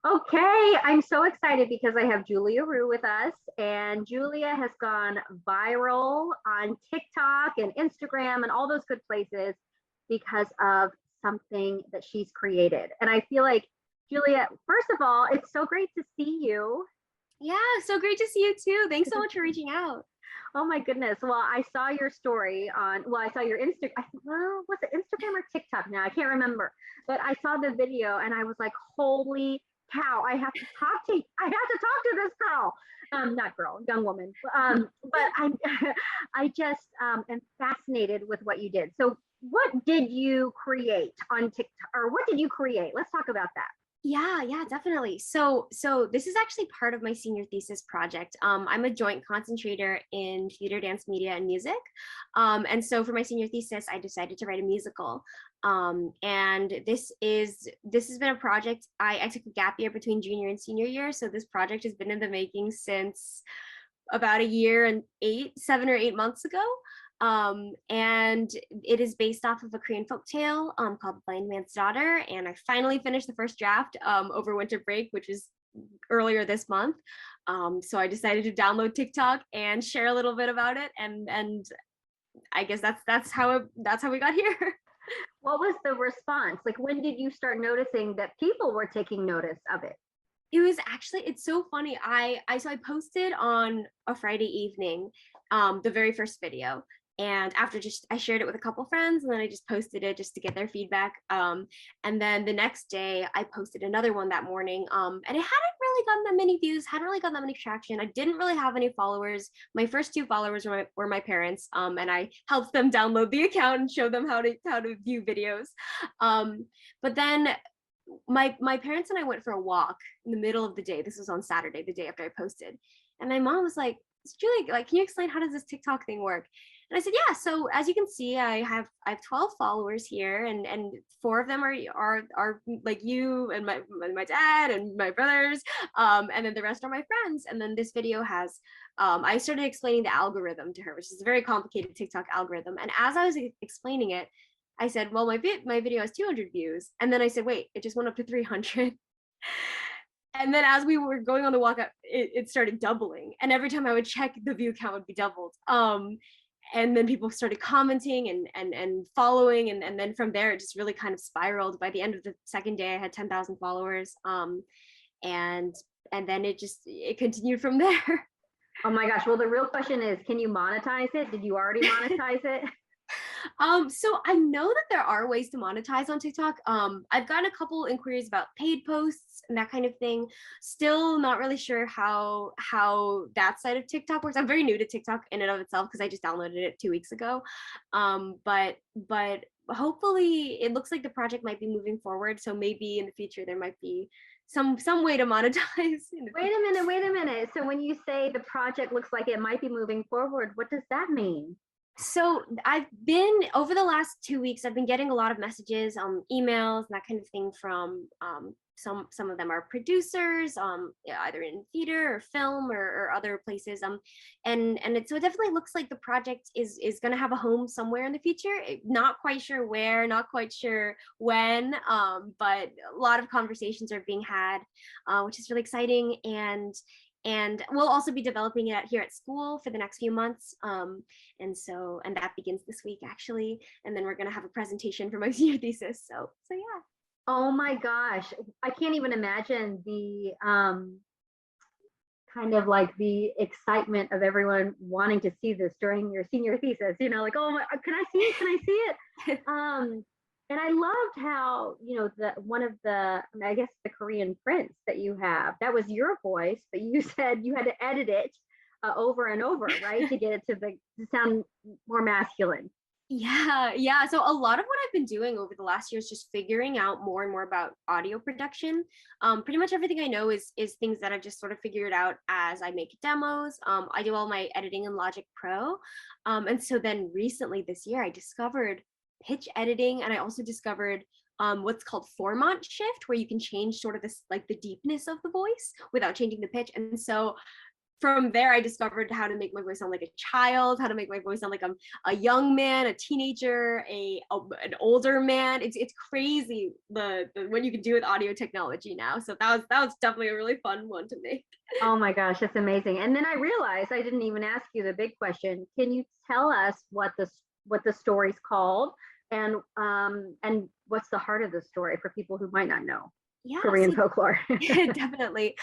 Okay, I'm so excited because I have Julia Riew with us, and Julia has gone viral on TikTok and Instagram and all those good places because of something that she's created. And I feel like, Julia, first of all, it's so great to see you. Yeah, so great to see you too. Thanks so much for reaching out. Oh my goodness. Well, I saw your story I saw your Instagram. Well, was it Instagram or TikTok now? I can't remember. But I saw the video and I was like, holy cow, I have to talk to this girl. Not girl, young woman. But I'm, I just am fascinated with what you did. So what did you create on TikTok, or what did you create? Let's talk about that. Yeah, definitely. So this is actually part of my senior thesis project. I'm a joint concentrator in theater, dance, media, and music. And so for my senior thesis, I decided to write a musical. And this has been a project. I took a gap year between junior and senior year. So this project has been in the making since about a year and 7 or 8 months ago. And it is based off of a Korean folk tale called Blind Man's Daughter. And I finally finished the first draft over winter break, which was earlier this month. So I decided to download TikTok and share a little bit about it. And I guess that's how we got here. What was the response? Like, when did you start noticing that people were taking notice of it? It's so funny. I posted on a Friday evening, the very first video. And after I shared it with a couple friends, and then I just posted it just to get their feedback. And then the next day I posted another one that morning. And it hadn't really gotten that many views, hadn't really gotten that many traction. I didn't really have any followers. My first two followers were my parents. And I helped them download the account and show them how to view videos. But then my parents and I went for a walk in the middle of the day. This was on Saturday, the day after I posted. And my mom was like, Julie, like, can you explain how does this TikTok thing work? And I said, yeah. So as you can see, I have 12 followers here, and four of them are like you and my dad and my brothers, and then the rest are my friends. And then this video has, I started explaining the algorithm to her, which is a very complicated TikTok algorithm. And as I was explaining it, I said, well, my video has 200 views. And then I said, wait, it just went up to 300. And then as we were going on the walk up, it started doubling. And every time I would check, the view count would be doubled. And then people started commenting and following. And then from there, it just really kind of spiraled. By the end of the second day, I had 10,000 followers. And then it continued from there. Oh my gosh. Well, the real question is, can you monetize it? Did you already monetize it? So I know that there are ways to monetize on TikTok. I've gotten a couple inquiries about paid posts and that kind of thing. Still not really sure how that side of TikTok works. I'm very new to TikTok in and of itself because I just downloaded it 2 weeks ago. But hopefully it looks like the project might be moving forward. So maybe in the future there might be some way to monetize. Wait a minute. So when you say the project looks like it might be moving forward, what does that mean? So I've been over the last 2 weeks, I've been getting a lot of messages, emails, and that kind of thing from some of them are producers, yeah, either in theater or film or other places. So it definitely looks like the project is going to have a home somewhere in the future. Not quite sure where, not quite sure when, but a lot of conversations are being had, which is really exciting. And we'll also be developing it here at school for the next few months. And that begins this week actually. And then we're gonna have a presentation for my senior thesis. So yeah. Oh my gosh. I can't even imagine the kind of like the excitement of everyone wanting to see this during your senior thesis, like, oh my, can I see it? Can I see it? And I loved how, the one of the, I guess the Korean prince that you have, that was your voice, but you said you had to edit it over and over, right, to get it to sound more masculine. Yeah. So a lot of what I've been doing over the last year is just figuring out more and more about audio production. Pretty much everything I know is things that I've just sort of figured out as I make demos. I do all my editing in Logic Pro. And so then recently this year, I discovered pitch editing, and I also discovered what's called formant shift, where you can change sort of this, like the deepness of the voice without changing the pitch. And so from there, I discovered how to make my voice sound like a child, how to make my voice sound like I'm a young man, a teenager, an older man. It's crazy the what you can do with audio technology now. So that was definitely a really fun one to make. Oh my gosh, that's amazing. And then I realized I didn't even ask you the big question. Can you tell us what the story's called, and what's the heart of the story for people who might not know Yeah, Korean so folklore? definitely.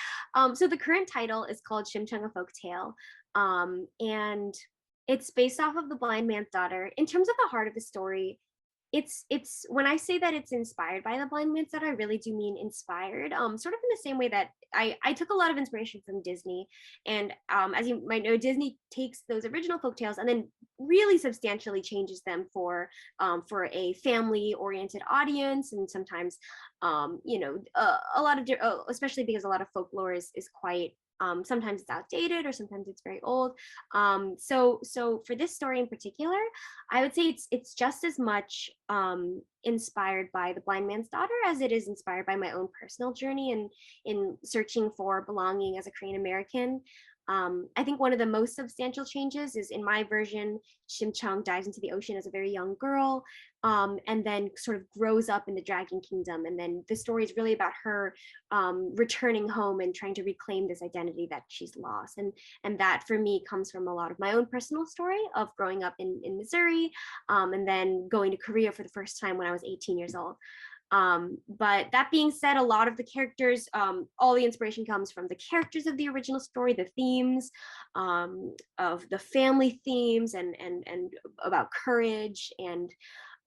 So the current title is called Shimchang, a Folk Tale. And it's based off of The Blind Man's Daughter. In terms of the heart of the story, it's when I say that it's inspired by The Blind Man's Daughter, I really do mean inspired. Sort of in the same way that I took a lot of inspiration from Disney. And as you might know, Disney takes those original folk tales and then really substantially changes them for a family-oriented audience, and sometimes a lot of especially because a lot of folklore is quite sometimes it's outdated or sometimes it's very old. So for this story in particular, I would say it's just as much inspired by The Blind Man's Daughter as it is inspired by my own personal journey in searching for belonging as a Korean American. I think one of the most substantial changes is in my version, Shim Chung dives into the ocean as a very young girl, and then sort of grows up in the Dragon Kingdom. And then the story is really about her returning home and trying to reclaim this identity that she's lost. And that for me comes from a lot of my own personal story of growing up in Missouri, and then going to Korea for the first time when I was 18 years old. But that being said, a lot of the characters, all the inspiration comes from the characters of the original story, the themes of the family themes and about courage and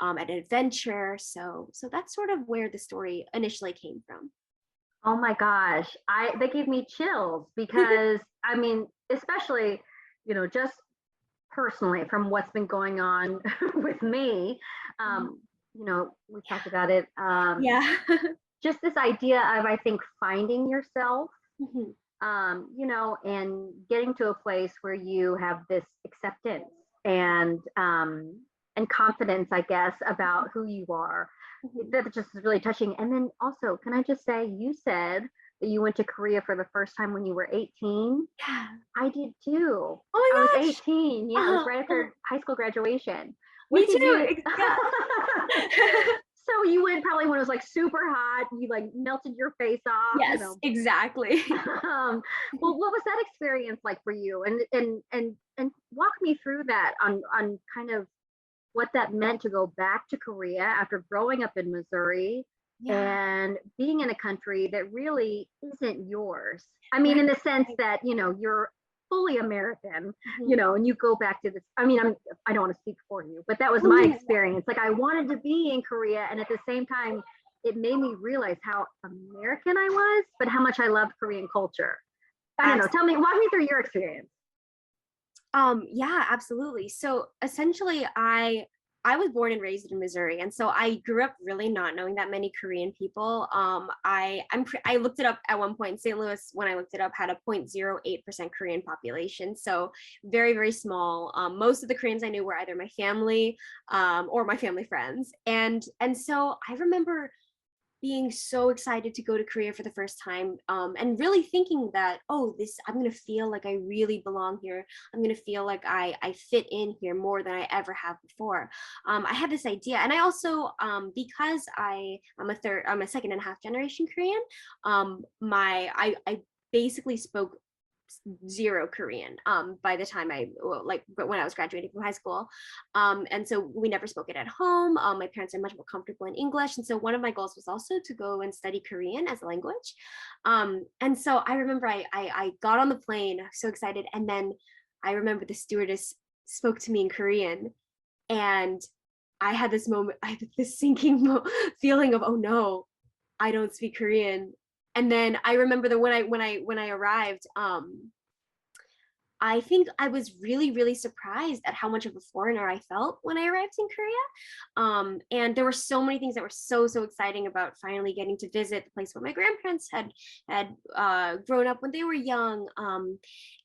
adventure. So that's sort of where the story initially came from. Oh my gosh, they gave me chills because I mean, especially, just personally from what's been going on with me. We talked about it. Yeah. Just this idea of, I think, finding yourself, Mhm. and getting to a place where you have this acceptance and confidence, I guess, about who you are. That just is really touching. And then also, can I just say, you said that you went to Korea for the first time when you were 18. Yeah. I did too. Oh my I was gosh. 18. Yeah, it was right after high school graduation. What Me did too. you? So you went probably when it was like super hot. You like melted your face off. Yes, exactly. Well, what was that experience like for you? And walk me through that on kind of what that meant to go back to Korea after growing up in Missouri Yeah. and being in a country that really isn't yours. I mean, Right. in the sense that, you're fully American, Mhm. and you go back to this. I mean, I don't want to speak for you, but that was Oh, my no, no, no. experience. Like I wanted to be in Korea, and at the same time, it made me realize how American I was, but how much I loved Korean culture. I don't know. Walk me through your experience. Yeah, absolutely. So essentially, I was born and raised in Missouri, and so I grew up really not knowing that many Korean people. I looked it up at one point. St. Louis, when I looked it up, had a 0.08% Korean population, so very very small. Most of the Koreans I knew were either my family, or my family friends, and so I remember being so excited to go to Korea for the first time, and really thinking that, oh, I'm gonna feel like I really belong here. I'm gonna feel like I fit in here more than I ever have before. I had this idea, and I also, because I'm a second and a half generation Korean. I basically spoke zero Korean by the time when I was graduating from high school. And so we never spoke it at home. My parents are much more comfortable in English. And so one of my goals was also to go and study Korean as a language. And so I remember I got on the plane, so excited. And then I remember the stewardess spoke to me in Korean. And I had this moment, I had this sinking feeling of, oh no, I don't speak Korean. And then I remember that when I arrived, I think I was really, really surprised at how much of a foreigner I felt when I arrived in Korea. And there were so many things that were so, so exciting about finally getting to visit the place where my grandparents had grown up when they were young,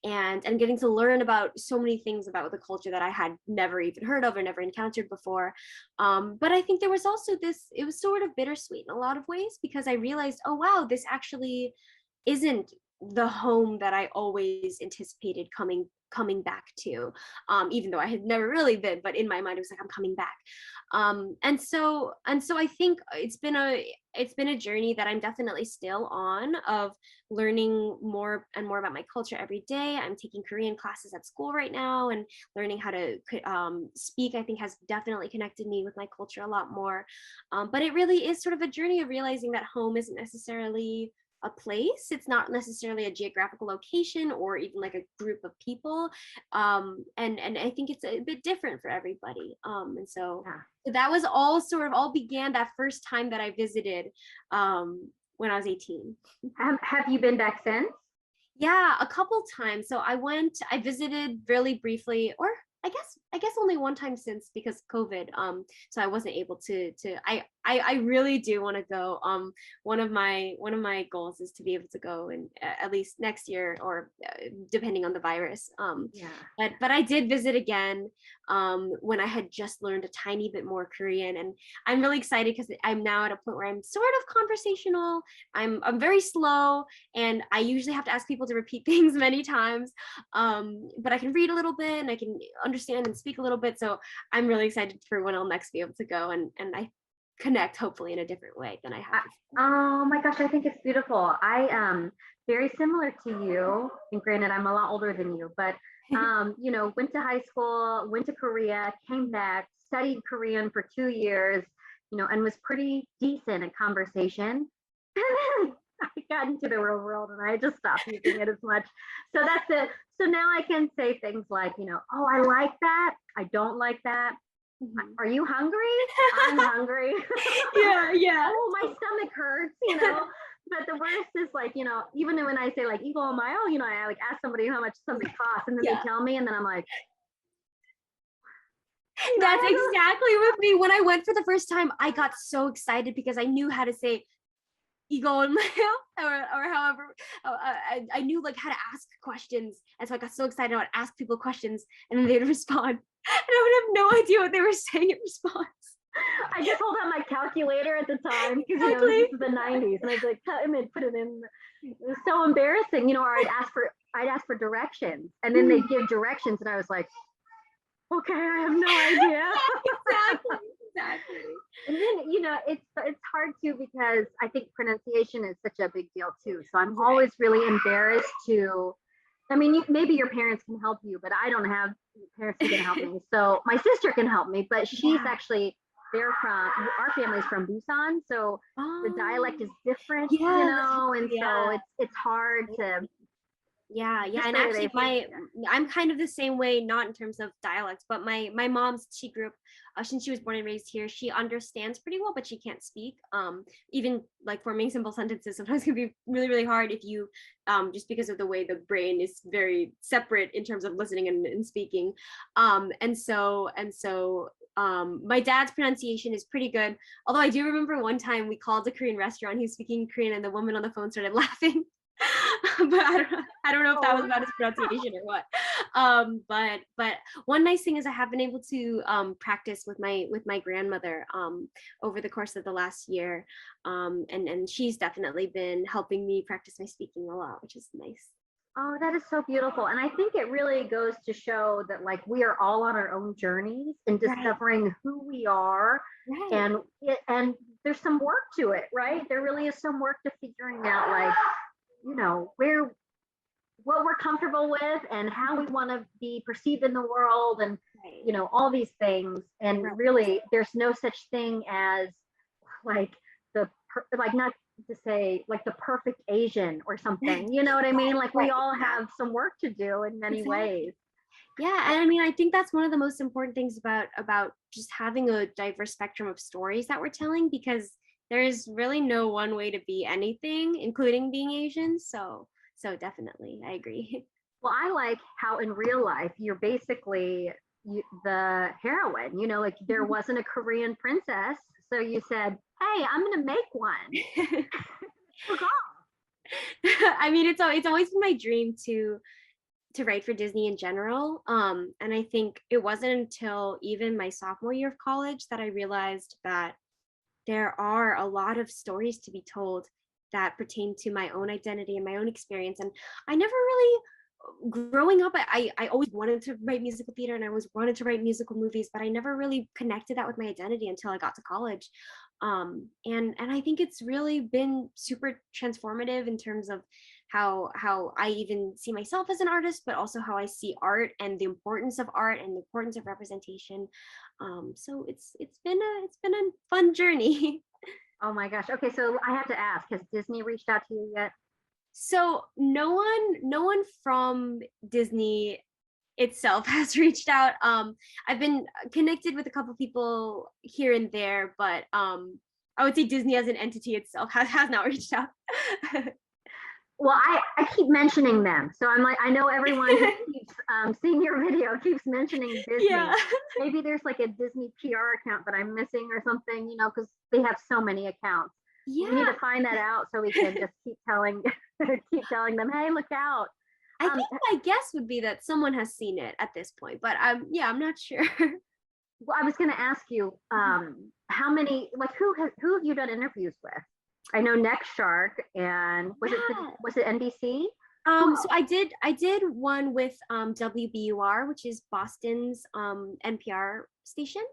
and getting to learn about so many things about the culture that I had never even heard of or never encountered before. But I think there was also it was sort of bittersweet in a lot of ways, because I realized, oh, wow, this actually isn't the home that I always anticipated coming back to, even though I had never really been, but in my mind it was like, I'm coming back. And so I think it's been a journey that I'm definitely still on, of learning more and more about my culture every day. I'm taking Korean classes at school right now, and learning how to speak, I think, has definitely connected me with my culture a lot more. But it really is sort of a journey of realizing that home isn't necessarily a place. It's not necessarily a geographical location or even like a group of people. And I think it's a bit different for everybody. And so that was all began that first time that I visited when I was 18. Have you been back since? Yeah, a couple times. So I visited really briefly, or I guess only one time since, because COVID. So I wasn't able to I really do want to go. One of my goals is to be able to go, and at least next year, or depending on the virus. Yeah. But I did visit again when I had just learned a tiny bit more Korean, and I'm really excited because I'm now at a point where I'm sort of conversational. I'm very slow, and I usually have to ask people to repeat things many times. But I can read a little bit, and I can understand and speak a little bit. So I'm really excited for when I'll next be able to go, and I connect hopefully in a different way than I have before. Oh my gosh, I think it's beautiful. I very similar to you, and granted I'm a lot older than you, but went to high school, went to Korea, came back, studied Korean for 2 years, and was pretty decent at conversation. And then I got into the real world and I just stopped using it as much. So that's it. So now I can say things like, oh, I like that. I don't like that. Mhm. Are you hungry? I'm hungry. Yeah. Oh, my stomach hurts, But the worst is like, even when I say like Eagle Mile, I like ask somebody how much something costs, and then they tell me, and then I'm like, that's exactly with me. When I went for the first time, I got so excited because I knew how to say Eagle and Mile, or however, I knew like how to ask questions, and so I got so excited I would ask people questions, and then they'd respond, and I would have no idea what they were saying in response. I just hold out my calculator at the time because Exactly. this is the 90s, and I'd like cut him and put it in. It was so embarrassing, or I'd ask for directions, and then they'd give directions, and I was like, okay, I have no idea. Exactly. And then it's hard too, because I think pronunciation is such a big deal too. So I'm always really embarrassed to. I mean, maybe your parents can help you, but I don't have parents who can help me. So my sister can help me, but she's actually our family's from Busan, so the dialect is different, and so it's hard to. Yeah, and actually I'm kind of the same way, not in terms of dialects, but my mom's, she grew up, since she was born and raised here, she understands pretty well, but she can't speak. Even like forming simple sentences sometimes can be really, really hard if you, just because of the way the brain is very separate in terms of listening and speaking. And so my dad's pronunciation is pretty good. Although I do remember one time we called a Korean restaurant, he was speaking Korean, and the woman on the phone started laughing. But I don't know if that was about his pronunciation or what. But one nice thing is I have been able to practice with my grandmother over the course of the last year, and she's definitely been helping me practice my speaking a lot, which is nice. Oh, that is so beautiful. And I think it really goes to show that like we are all on our own journeys in discovering who we are. Right. And there's some work to it, right? There really is some work to figuring out like, what we're comfortable with and how we want to be perceived in the world, and all these things. And really there's no such thing as like not to say like the perfect Asian or something, you know what I mean? Like we all have some work to do in many ways. Yeah, and I mean, I think that's one of the most important things about just having a diverse spectrum of stories that we're telling, because there's really no one way to be anything, including being Asian. So definitely, I agree. Well, I like how in real life you're basically the heroine. Like there wasn't a Korean princess, so you said, "Hey, I'm gonna make one." I mean, it's always been my dream to write for Disney in general. And I think it wasn't until even my sophomore year of college that I realized that there are a lot of stories to be told that pertain to my own identity and my own experience. And I never really, growing up, I always wanted to write musical theater and I always wanted to write musical movies, but I never really connected that with my identity until I got to college. And I think it's really been super transformative in terms of how I even see myself as an artist, but also how I see art and the importance of art and the importance of representation. So it's been a fun journey. Oh my gosh. Okay, so I have to ask, has Disney reached out to you yet? So no one from Disney itself has reached out. I've been connected with a couple people here and there, but I would say Disney as an entity itself has not reached out. Well, I keep mentioning them. So I'm like, I know everyone who keeps seeing your video keeps mentioning Disney. Yeah. Maybe there's like a Disney PR account that I'm missing or something, you know, because they have so many accounts. Yeah. We need to find that out so we can just keep telling them, hey, look out. I think my guess would be that someone has seen it at this point, but I'm not sure. Well, I was going to ask you, how many, like, who have you done interviews with? I know Next Shark, and was it NBC? So I did one with WBUR, which is Boston's NPR station,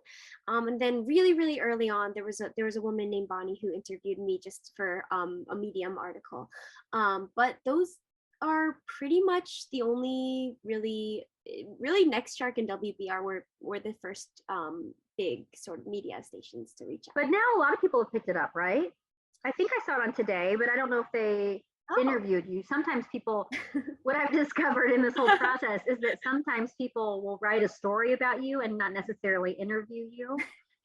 and then really early on there was a woman named Bonnie who interviewed me just for a Medium article, but those are pretty much the only really Next Shark and WBR were the first big sort of media stations to reach out. But now a lot of people have picked it up, right? I think I saw it on Today, but I don't know if they interviewed you. Sometimes people, what I've discovered in this whole process is that sometimes people will write a story about you and not necessarily interview you.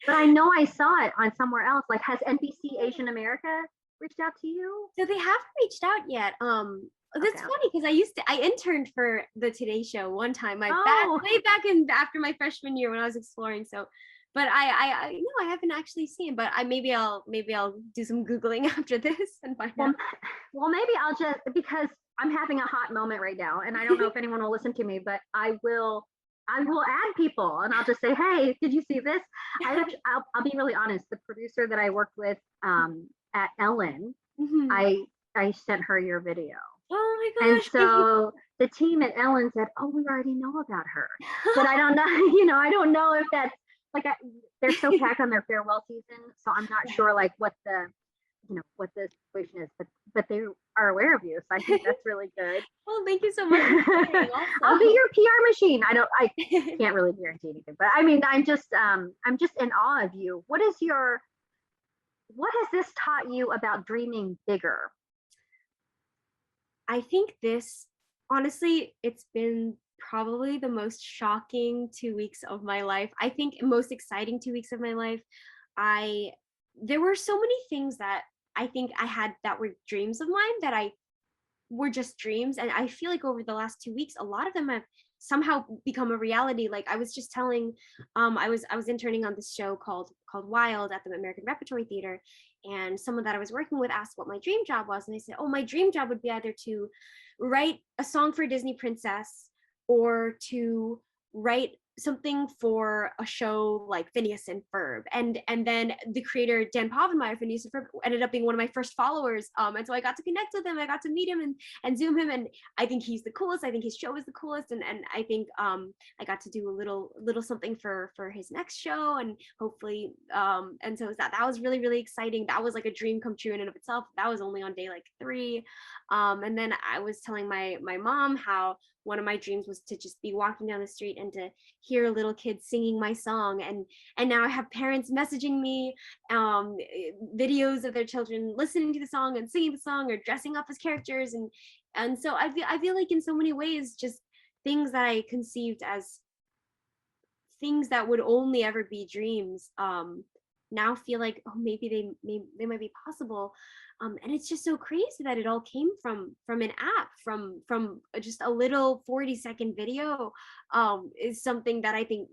But I know I saw it on somewhere else. Like, has NBC Asian America reached out to you? So they haven't reached out yet. That's funny because I interned for the Today Show one time, way back after my freshman year when I was exploring. So, but I no, I haven't actually seen. But maybe I'll do some Googling after this and find out. Well, maybe I'll just, because I'm having a hot moment right now, and I don't know if anyone will listen to me, but I will add people, and I'll just say, hey, did you see this? I'll be really honest. The producer that I worked with at Ellen, I sent her your video. Oh my gosh. And so the team at Ellen said, oh, we already know about her. But I don't know, I don't know if that's, like, they're so packed on their farewell season. So I'm not sure, like, what the situation is, but they are aware of you. So I think that's really good. Well, thank you so much. I'll be your PR machine. I can't really guarantee anything, but I mean, I'm just in awe of you. What has this taught you about dreaming bigger? I think honestly, it's been probably the most shocking 2 weeks of my life. I think most exciting 2 weeks of my life. There were so many things that I think I had that were dreams of mine that were just dreams. And I feel like over the last 2 weeks, a lot of them have somehow become a reality. Like I was just telling, I was interning on this show called Wild at the American Repertory Theater, and someone that I was working with asked what my dream job was, and I said, oh, my dream job would be either to write a song for a Disney princess or to write something for a show like Phineas and Ferb, and then the creator Dan Povenmire, Phineas and Ferb, ended up being one of my first followers, and so I got to connect with him. I got to meet him and Zoom him, and I think he's the coolest. I think his show is the coolest, and I think I got to do a little something for his next show, and hopefully and so that was really exciting. That was like a dream come true in and of itself. That was only on day like 3, and then I was telling my mom how one of my dreams was to just be walking down the street and to hear little kids singing my song, and now I have parents messaging me videos of their children listening to the song and singing the song or dressing up as characters, and so I feel like in so many ways just things that I conceived as things that would only ever be dreams now feel like, oh, maybe they might be possible. And it's just so crazy that it all came from an app, from just a little 40-second video, is something that I think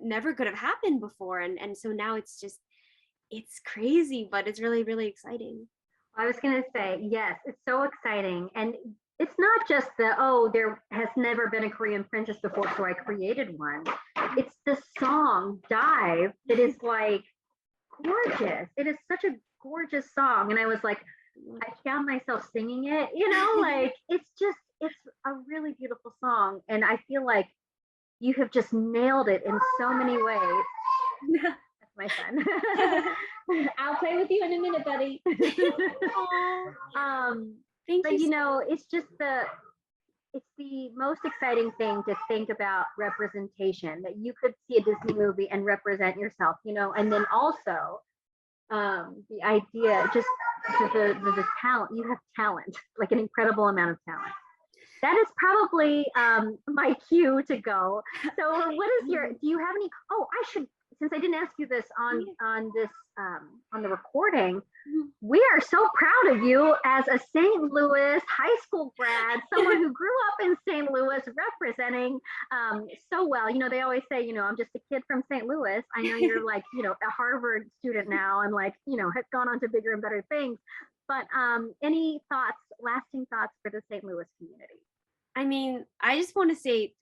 never could have happened before. And so now it's crazy, but it's really exciting. I was going to say, yes, it's so exciting. And it's not just there has never been a Korean princess before, so I created one. It's the song Dive that is like gorgeous. It is such a gorgeous song. And I was like, I found myself singing it, like it's a really beautiful song. And I feel like you have just nailed it in so many ways. That's my son. I'll play with you in a minute, buddy. Thank but you. it's the most exciting thing to think about representation, that you could see a Disney movie and represent yourself, and then also the idea, just the talent. You have talent, like an incredible amount of talent. That is probably my cue to go. So what is do you have any, I should, since I didn't ask you this on this on the recording, we are so proud of you as a St. Louis high school grad, someone who grew up in St. Louis, representing so well. They always say, I'm just a kid from St. Louis. I know you're like, a Harvard student now, and like, have gone on to bigger and better things. But any thoughts, lasting thoughts for the St. Louis community? I mean, I just want to say,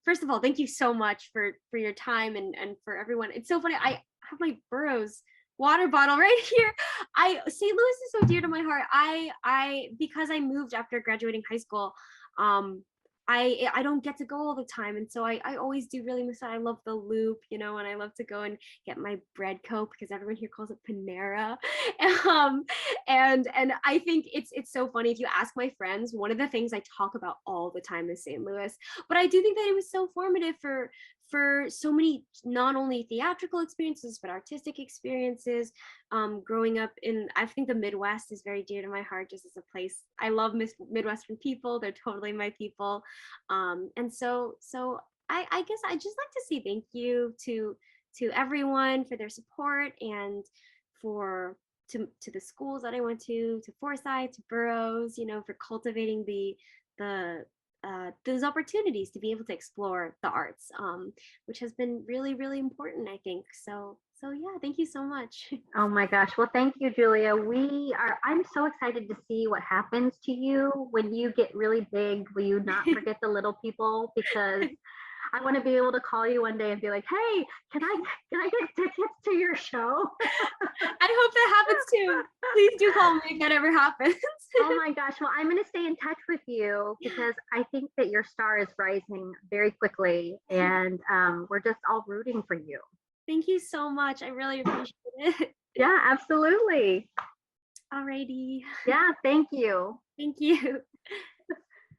first of all, thank you so much for your time and for everyone. It's so funny. I have my Burroughs water bottle right here. St. Louis is so dear to my heart. I because I moved after graduating high school, I don't get to go all the time, and so I always do really miss it. I love the Loop, and I love to go and get my bread Coke, because everyone here calls it Panera. And I think it's so funny. If you ask my friends, one of the things I talk about all the time is St. Louis. But I do think that it was so formative for so many, not only theatrical experiences but artistic experiences. Growing up in, I think the Midwest is very dear to my heart, just as a place. I love Midwestern people. They're totally my people. And so I guess I just like to say thank you to everyone for their support, and to the schools that I went to Forsyth, to Burroughs, for cultivating those opportunities to be able to explore the arts, which has been really, really important, I think. So yeah, thank you so much. Oh my gosh. Well, thank you, Julia. I'm so excited to see what happens to you when you get really big. Will you not forget the little people? Because I want to be able to call you one day and be like, hey, can I get tickets to your show? I hope that happens too. Please do call me if that ever happens. Oh my gosh. Well, I'm going to stay in touch with you, because I think that your star is rising very quickly, and we're just all rooting for you. Thank you so much. I really appreciate it. Yeah, absolutely. Alrighty. Yeah, thank you. Thank you.